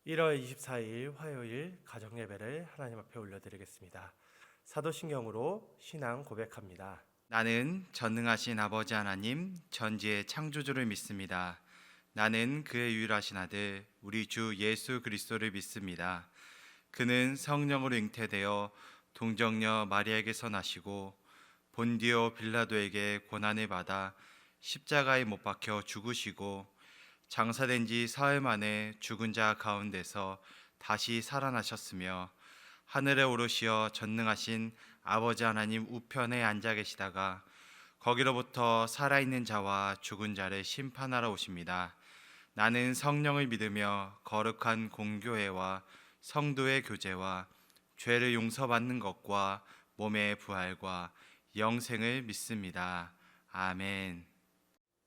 1월 24일 화요일 가정예배를 하나님 앞에 올려드리겠습니다. 사도신경으로 신앙 고백합니다. 나는 전능하신 아버지 하나님 전지의 창조주를 믿습니다. 나는 그의 유일하신 아들 우리 주 예수 그리스도를 믿습니다. 그는 성령으로 잉태되어 동정녀 마리아에게서 나시고 본디오 빌라도에게 고난을 받아 십자가에 못 박혀 죽으시고 장사된 지 사흘 만에 죽은 자 가운데서 다시 살아나셨으며 하늘에 오르시어 전능하신 아버지 하나님 우편에 앉아 계시다가 거기로부터 살아있는 자와 죽은 자를 심판하러 오십니다. 나는 성령을 믿으며 거룩한 공교회와 성도의 교제와 죄를 용서받는 것과 몸의 부활과 영생을 믿습니다. 아멘.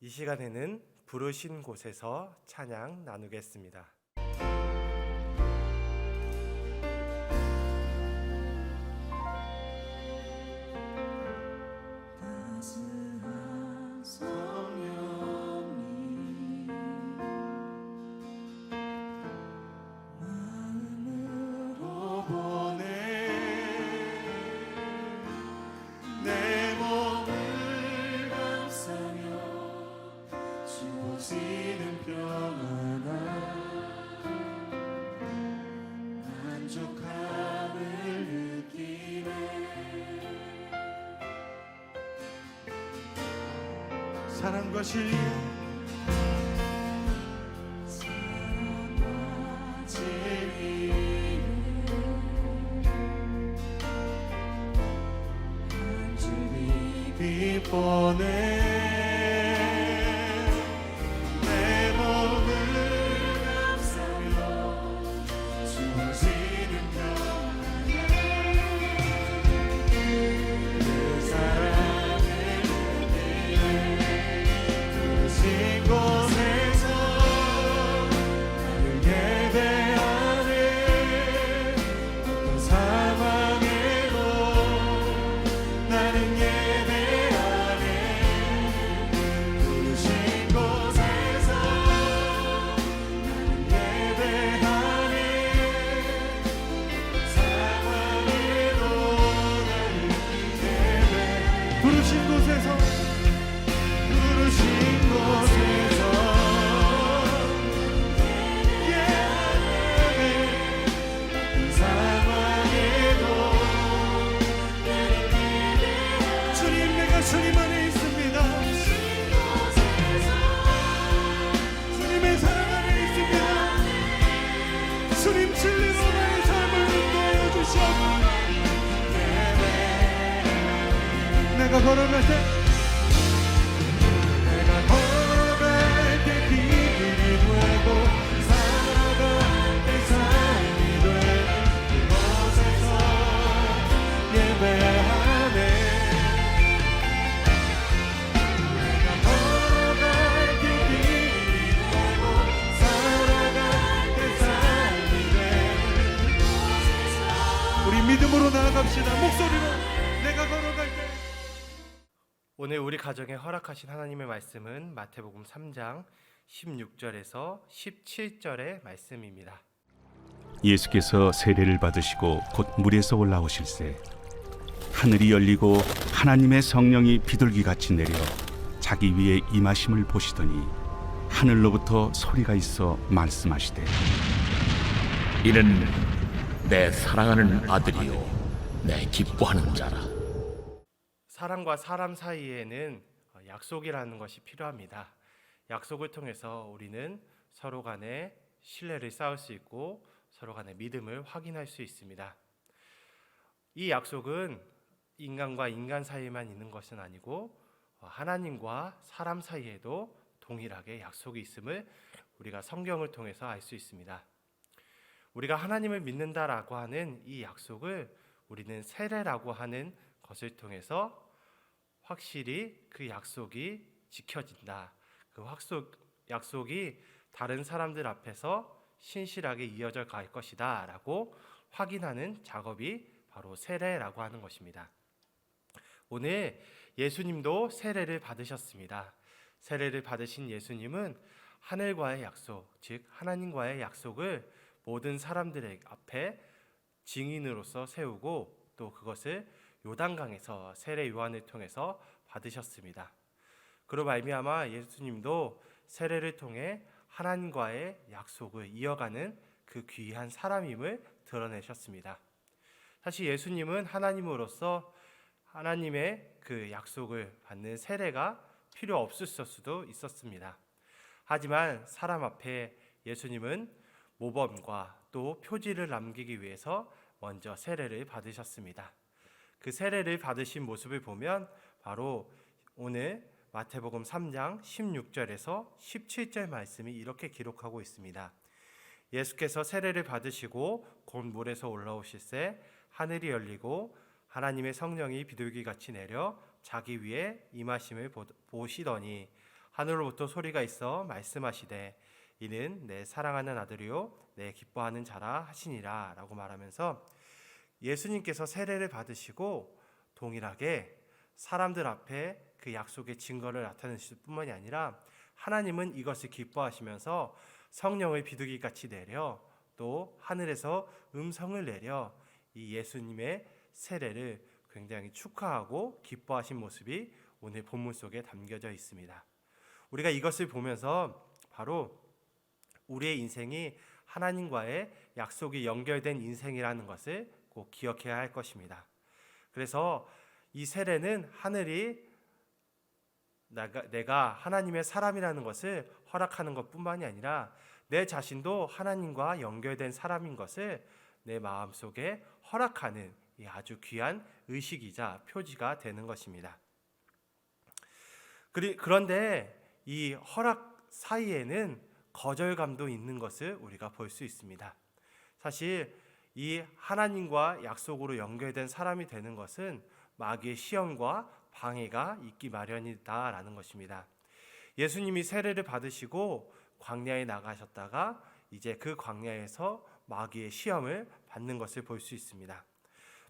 이 시간에는 부르신 곳에서 찬양 나누겠습니다. 사랑과 진리 빛보내 내 몸을 감싸며 주어지는 평안에 그 사랑을 부르신 곳에서 나를 예배하네. 어떤 상황에도 나는 주님 안에 있습니다. 주님의 사랑 안에 있습니다. 주님 진리로 나의 삶을 인도하여 주시옵소서. 내가 걸어갈 때 길이 되고 살아갈 때 삶이 되는 그곳에서 예배하네. 믿음으로 나아갑시다. 목소리로 내가 걸어갈 때. 오늘 우리 가정에 허락하신 하나님의 말씀은 마태복음 3장 16절에서 17절의 말씀입니다. 예수께서 세례를 받으시고 곧 물에서 올라오실새 하늘이 열리고 하나님의 성령이 비둘기같이 내려 자기 위에 임하심을 보시더니 하늘로부터 소리가 있어 말씀하시되 이는 내 사랑하는 아들이요 내 기뻐하는 자라. 사람과 사람 사이에는 약속이라는 것이 필요합니다. 약속을 통해서 우리는 서로 간에 신뢰를 쌓을 수 있고 서로 간의 믿음을 확인할 수 있습니다. 이 약속은 인간과 인간 사이에만 있는 것은 아니고 하나님과 사람 사이에도 동일하게 약속이 있음을 우리가 성경을 통해서 알 수 있습니다. 우리가 하나님을 믿는다라고 하는 이 약속을 우리는 세례라고 하는 것을 통해서 확실히 그 약속이 지켜진다. 그 약속이 다른 사람들 앞에서 신실하게 이어져 갈 것이다 라고 확인하는 작업이 바로 세례라고 하는 것입니다. 오늘 예수님도 세례를 받으셨습니다. 세례를 받으신 예수님은 하늘과의 약속, 즉 하나님과의 약속을 모든 사람들의 앞에 증인으로서 세우고 또 그것을 요단강에서 세례 요한을 통해서 받으셨습니다. 그로 말미암아 예수님도 세례를 통해 하나님과의 약속을 이어가는 그 귀한 사람임을 드러내셨습니다. 사실 예수님은 하나님으로서 하나님의 그 약속을 받는 세례가 필요 없었을 수도 있었습니다. 하지만 사람 앞에 예수님은 모범과 또 표지를 남기기 위해서 먼저 세례를 받으셨습니다. 그 세례를 받으신 모습을 보면 바로 오늘 마태복음 3장 16절에서 17절 말씀이 이렇게 기록하고 있습니다. 예수께서 세례를 받으시고 곧 물에서 올라오실새 하늘이 열리고 하나님의 성령이 비둘기같이 내려 자기 위에 임하심을 보시더니 하늘로부터 소리가 있어 말씀하시되 이는 내 사랑하는 아들이요 내 기뻐하는 자라 하시니라 라고 말하면서 예수님께서 세례를 받으시고 동일하게 사람들 앞에 그 약속의 증거를 나타내실 뿐만이 아니라 하나님은 이것을 기뻐하시면서 성령을 비둘기같이 내려 또 하늘에서 음성을 내려 이 예수님의 세례를 굉장히 축하하고 기뻐하신 모습이 오늘 본문 속에 담겨져 있습니다. 우리가 이것을 보면서 바로 우리의 인생이 하나님과의 약속이 연결된 인생이라는 것을 꼭 기억해야 할 것입니다. 그래서 이 세례는 하늘이 내가 하나님의 사람이라는 것을 허락하는 것뿐만이 아니라 내 자신도 하나님과 연결된 사람인 것을 내 마음속에 허락하는 이 아주 귀한 의식이자 표지가 되는 것입니다. 그런데 이 허락 사이에는 거절감도 있는 것을 우리가 볼 수 있습니다. 사실 이 하나님과 약속으로 연결된 사람이 되는 것은 마귀의 시험과 방해가 있기 마련이다라는 것입니다. 예수님이 세례를 받으시고 광야에 나가셨다가 이제 그 광야에서 마귀의 시험을 받는 것을 볼 수 있습니다.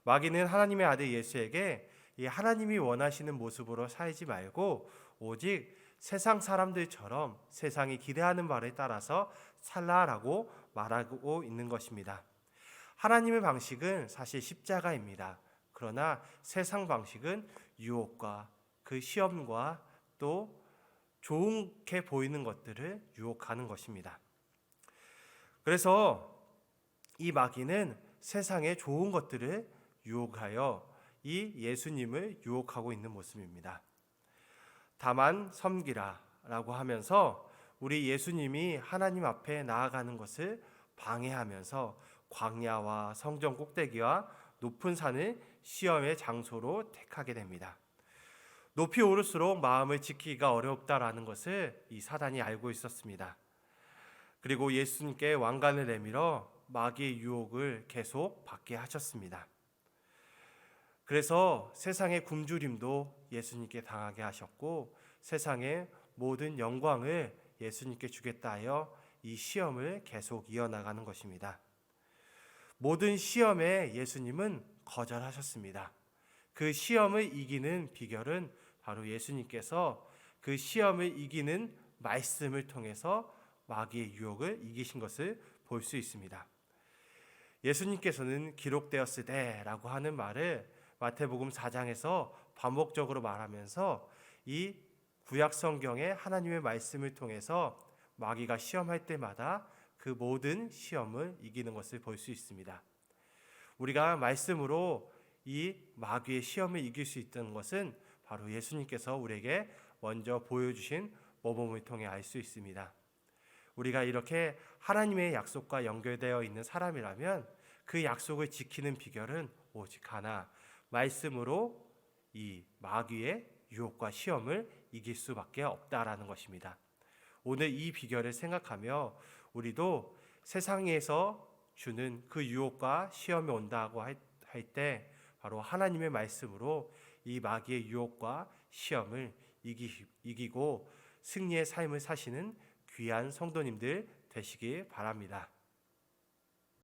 마귀는 하나님의 아들 예수에게 이 하나님이 원하시는 모습으로 살지 말고 오직 세상 사람들처럼 세상이 기대하는 바를 따라서 살라라고 말하고 있는 것입니다. 하나님의 방식은 사실 십자가입니다. 그러나 세상 방식은 유혹과 그 시험과 또 좋게 보이는 것들을 유혹하는 것입니다. 그래서 이 마귀는 세상의 좋은 것들을 유혹하여 이 예수님을 유혹하고 있는 모습입니다. 다만 섬기라라고 하면서 우리 예수님이 하나님 앞에 나아가는 것을 방해하면서 광야와 성전 꼭대기와 높은 산을 시험의 장소로 택하게 됩니다. 높이 오를수록 마음을 지키기가 어렵다라는 것을 이 사단이 알고 있었습니다. 그리고 예수님께 왕관을 내밀어 마귀의 유혹을 계속 받게 하셨습니다. 그래서 세상의 굶주림도 예수님께 당하게 하셨고 세상의 모든 영광을 예수님께 주겠다 하여 이 시험을 계속 이어나가는 것입니다. 모든 시험에 예수님은 거절하셨습니다. 그 시험을 이기는 비결은 바로 예수님께서 그 시험을 이기는 말씀을 통해서 마귀의 유혹을 이기신 것을 볼 수 있습니다. 예수님께서는 기록되었으되라고 하는 말을 마태복음 4장에서 반복적으로 말하면서 이 구약 성경의 하나님의 말씀을 통해서 마귀가 시험할 때마다 그 모든 시험을 이기는 것을 볼 수 있습니다. 우리가 말씀으로 이 마귀의 시험을 이길 수 있다는 것은 바로 예수님께서 우리에게 먼저 보여주신 모범을 통해 알 수 있습니다. 우리가 이렇게 하나님의 약속과 연결되어 있는 사람이라면 그 약속을 지키는 비결은 오직 하나, 말씀으로 이 마귀의 유혹과 시험을 이길 수밖에 없다라는 것입니다. 오늘 이 비결을 생각하며 우리도 세상에서 주는 그 유혹과 시험이 온다고 할 때 바로 하나님의 말씀으로 이 마귀의 유혹과 시험을 이기고 승리의 삶을 사시는 귀한 성도님들 되시길 바랍니다.